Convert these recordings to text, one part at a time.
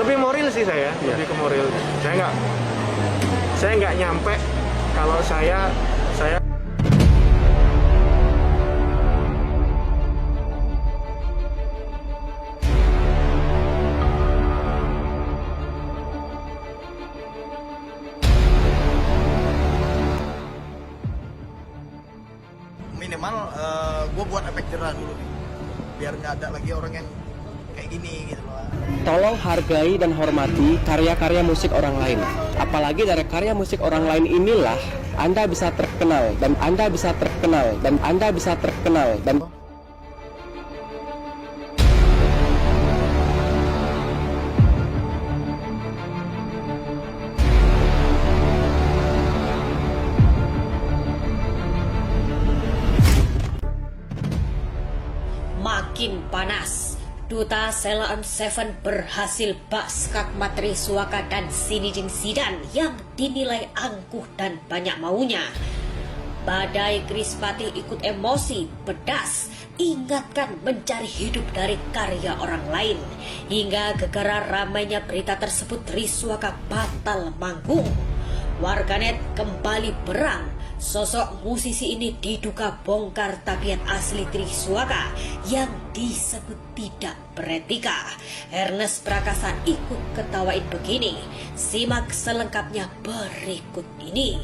Lebih moral sih saya, lebih ke moral. Saya nggak nyampe kalau saya minimal gue buat efek jerah dulu nih, biar nggak ada lagi orang yang kayak gini gitu loh. Tolong hargai dan hormati karya-karya musik orang lain. Apalagi dari karya musik orang lain inilah Anda bisa terkenal dan Anda bisa terkenal dan Anda bisa terkenal dan Makin panas, Duta Sheila on 7 berhasil bak skakmat Triswaka dan Zinedine Zidane yang dinilai angkuh dan banyak maunya. Badai Krispati ikut emosi, pedas, ingatkan mencari hidup dari karya orang lain. Hingga gegara ramainya berita tersebut Triswaka batal manggung. Warganet kembali berang. Sosok musisi ini diduga bongkar tabiat asli Triswaka yang disebut tidak beretika. Ernest Prakasa ikut ketawain begini. Simak selengkapnya berikut ini.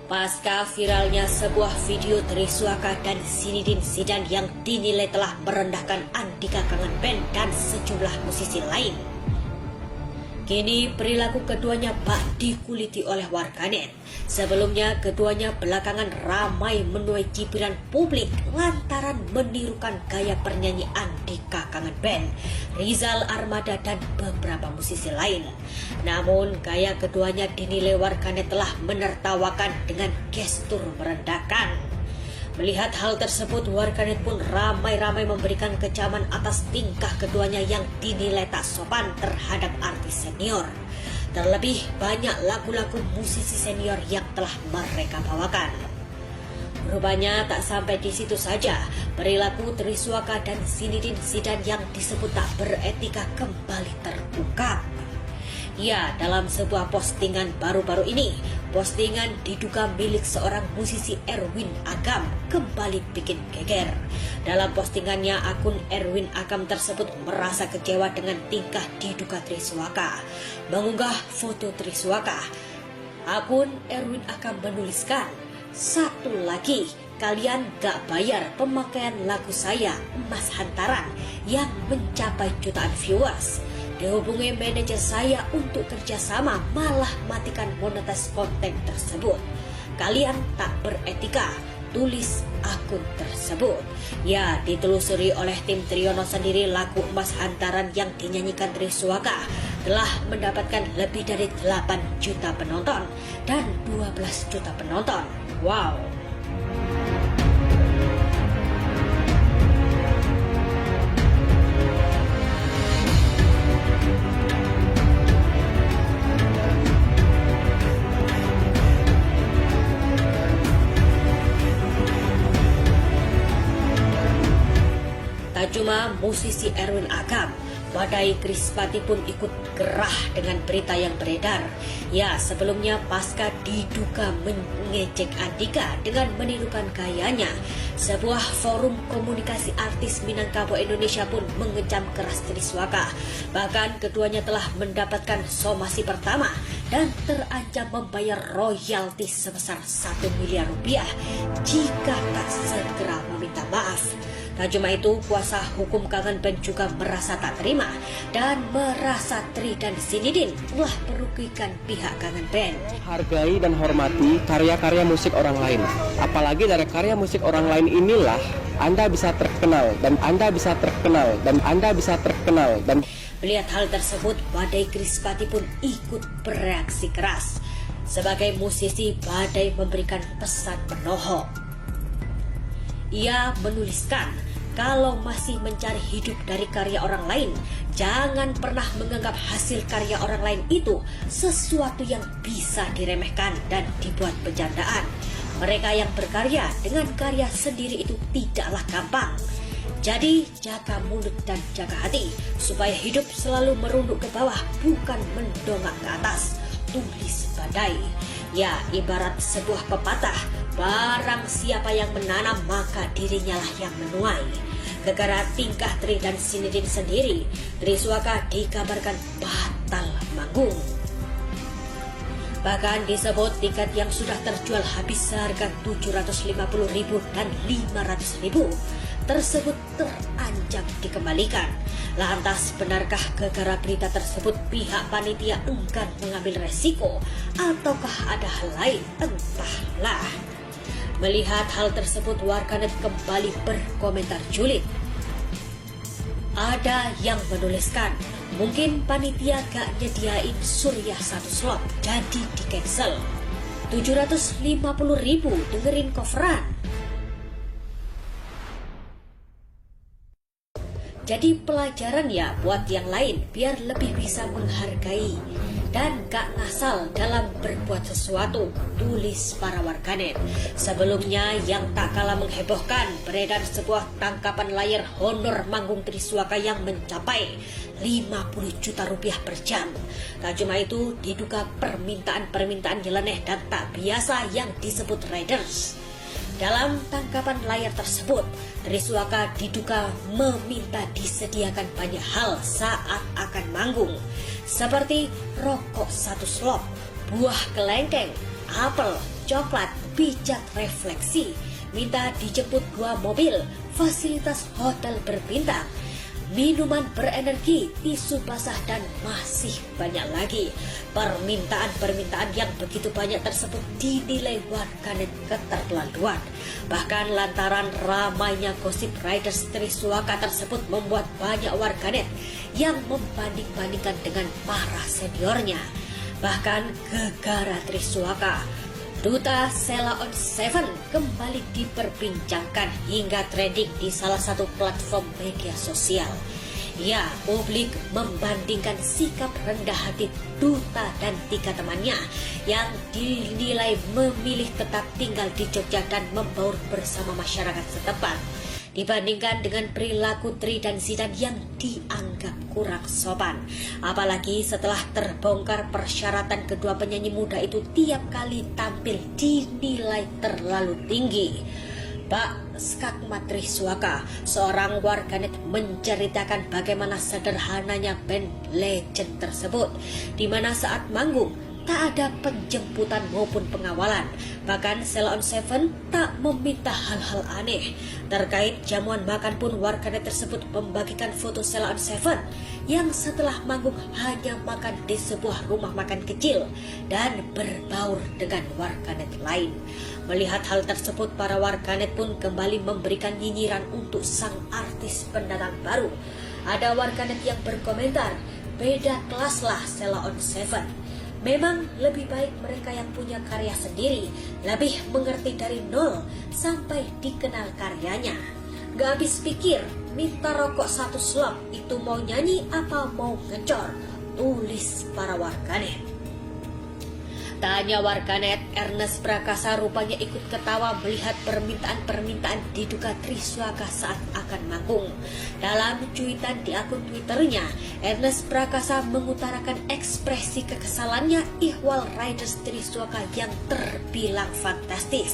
Pasca viralnya sebuah video Triswaka dan Zinedine Zidane yang dinilai telah merendahkan Andika Kangen Band dan sejumlah musisi lain. Kini perilaku keduanya bak dikuliti oleh warganet. Sebelumnya keduanya belakangan ramai menuai cibiran publik lantaran menirukan gaya pernyanyi Andika Kangen Band, Rizal Armada dan beberapa musisi lain. Namun gaya keduanya dinilai warganet telah menertawakan dengan gestur merendahkan. Melihat hal tersebut, warganet pun ramai-ramai memberikan kecaman atas tingkah keduanya yang dinilai tak sopan terhadap artis senior. Terlebih banyak lagu-lagu musisi senior yang telah mereka bawakan. Rupanya tak sampai di situ saja, perilaku Triswaka dan Zinedine Zidane yang disebut tak beretika kembali terungkap. Ya, dalam sebuah postingan baru-baru ini, postingan diduga milik seorang musisi Erwin Agam kembali bikin geger. Dalam postingannya, akun Erwin Agam tersebut merasa kecewa dengan tingkah diduga Triswaka. Mengunggah foto Triswaka, akun Erwin Agam menuliskan, "Satu lagi, kalian gak bayar pemakaian lagu saya, Emas Hantaran, yang mencapai jutaan viewers. Dihubungi manajer saya untuk kerjasama, malah matikan monetis konten tersebut. Kalian tak beretika," tulis akun tersebut. Ya, ditelusuri oleh tim Triono sendiri, lagu Emas Hantaran yang dinyanyikan Triswaka telah mendapatkan lebih dari 8 juta penonton dan 12 juta penonton. Wow. Tak cuma musisi Erwin Agam, Badai Krispati pun ikut gerah dengan berita yang beredar. Ya, sebelumnya pasca diduga mengejek Andika dengan menirukan gayanya, sebuah forum komunikasi artis Minangkabau Indonesia pun mengecam keras Triswaka. Bahkan keduanya telah mendapatkan somasi pertama dan terancam membayar royalti sebesar 1 miliar rupiah jika tak segera meminta maaf. Tak cuma itu, kuasa hukum Kangen Band juga merasa tak terima dan merasa Tri dan Zinedine telah merugikan pihak Kangen Band. hargai dan hormati karya-karya musik orang lain. Apalagi dari karya musik orang lain inilah Anda bisa terkenal dan Anda bisa terkenal dan Anda bisa terkenal dan Melihat hal tersebut, Badai Krispati pun ikut bereaksi keras. Sebagai musisi, Badai memberikan pesan penohok. Ia menuliskan, kalau masih mencari hidup dari karya orang lain, jangan pernah menganggap hasil karya orang lain itu sesuatu yang bisa diremehkan dan dibuat bercandaan. Mereka yang berkarya dengan karya sendiri itu tidaklah gampang. Jadi jaga mulut dan jaga hati supaya hidup selalu merunduk ke bawah, bukan mendongak ke atas. Tulis Badai. Ya, ibarat sebuah pepatah, barang siapa yang menanam maka dirinya lah yang menuai. Gegara tingkah Tri dan Sinidin sendiri, Triswaka dikabarkan batal manggung. Bahkan disebut tiket yang sudah terjual habis seharga 750.000 dan 500.000 tersebut terancam dikembalikan. Lantas benarkah gegara berita tersebut pihak panitia enggan mengambil resiko ataukah ada hal lain? Entahlah. Melihat hal tersebut, warganet kembali berkomentar julid. Ada yang menuliskan, mungkin panitia gak nyediain Surya satu slot, jadi di cancel. 750.000 dengerin coveran. Jadi pelajaran ya buat yang lain biar lebih bisa menghargai dan gak ngasal dalam berbuat sesuatu, tulis para warganet. Sebelumnya yang tak kalah menghebohkan, beredar sebuah tangkapan layar honor manggung Triswaka yang mencapai 50 juta rupiah per jam. Tak cuma itu, diduga permintaan-permintaan nyeleneh dan tak biasa yang disebut riders. Dalam tangkapan layar tersebut, Triswaka diduga meminta disediakan banyak hal saat akan manggung, seperti rokok satu slop, buah kelengkeng, apel, coklat, pijat refleksi, minta dijemput 2 mobil, fasilitas hotel berbintang, minuman berenergi, tisu basah, dan masih banyak lagi. Permintaan-permintaan yang begitu banyak tersebut dinilai warganet keterlaluan. Bahkan lantaran ramainya gosip riders Triswaka tersebut membuat banyak warganet yang membanding-bandingkan dengan para seniornya. Bahkan gegara Triswaka, Duta Sheila on 7 kembali diperbincangkan hingga trending di salah satu platform media sosial. Ya, publik membandingkan sikap rendah hati Duta dan 3 temannya yang dinilai memilih tetap tinggal di Jogja dan membaur bersama masyarakat setempat, dibandingkan dengan perilaku Tri dan Zidan yang dianggap kurang sopan. Apalagi setelah terbongkar persyaratan kedua penyanyi muda itu tiap kali tampil dinilai terlalu tinggi. Pak Skakma Triswaka, seorang warganet, menceritakan bagaimana sederhananya band legend tersebut, di mana saat manggung tak ada penjemputan maupun pengawalan. Bahkan Sheila on 7 tak meminta hal-hal aneh. Terkait jamuan makan pun warganet tersebut membagikan foto Sheila on 7 yang setelah manggung hanya makan di sebuah rumah makan kecil dan berbaur dengan warganet lain. Melihat hal tersebut, para warganet pun kembali memberikan nyinyiran untuk sang artis pendatang baru. Ada warganet yang berkomentar, beda kelas lah Sheila on 7. Memang lebih baik mereka yang punya karya sendiri, lebih mengerti dari nol sampai dikenal karyanya. Gak habis pikir, minta rokok satu slop itu mau nyanyi apa mau ngecor, tulis para warganet. Tanya warganet, Ernest Prakasa rupanya ikut ketawa melihat permintaan-permintaan diduga Triswaka saat akan manggung. Dalam cuitan di akun Twitternya, Ernest Prakasa mengutarakan ekspresi kekesalannya ihwal riders Triswaka yang terbilang fantastis.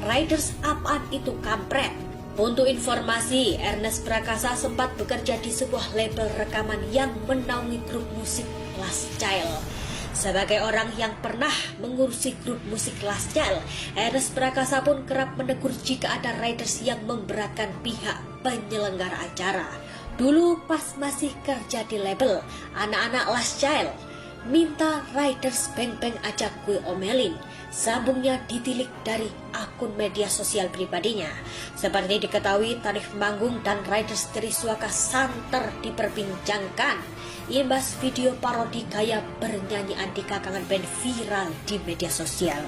Riders apaan itu kampret? Untuk informasi, Ernest Prakasa sempat bekerja di sebuah label rekaman yang menaungi grup musik Last Child. Sebagai orang yang pernah mengurusi grup musik Last Child, Ernest Prakasa pun kerap menegur jika ada riders yang memberatkan pihak penyelenggara acara. Dulu pas masih kerja di label, anak-anak Last Child minta riders beng-beng aja gue omelin. Sambungnya ditilik dari akun media sosial pribadinya. Seperti diketahui, tarif manggung dan riders Triswaka santer diperbincangkan imbas video parodi gaya bernyanyi Andika Kangen Band viral di media sosial.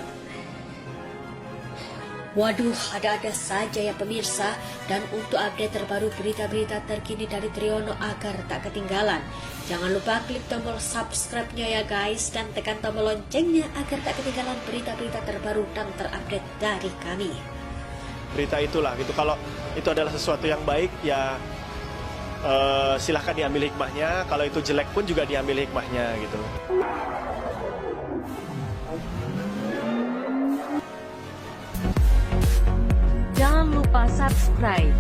Waduh, ada-ada saja ya pemirsa. Dan untuk update terbaru berita-berita terkini dari Triyono agar tak ketinggalan, jangan lupa klik tombol subscribe-nya ya guys, dan tekan tombol loncengnya agar tak ketinggalan berita-berita terbaru dan terupdate dari kami. Berita itulah gitu, kalau itu adalah sesuatu yang baik ya silahkan diambil hikmahnya, kalau itu jelek pun juga diambil hikmahnya gitu. Jangan lupa subscribe.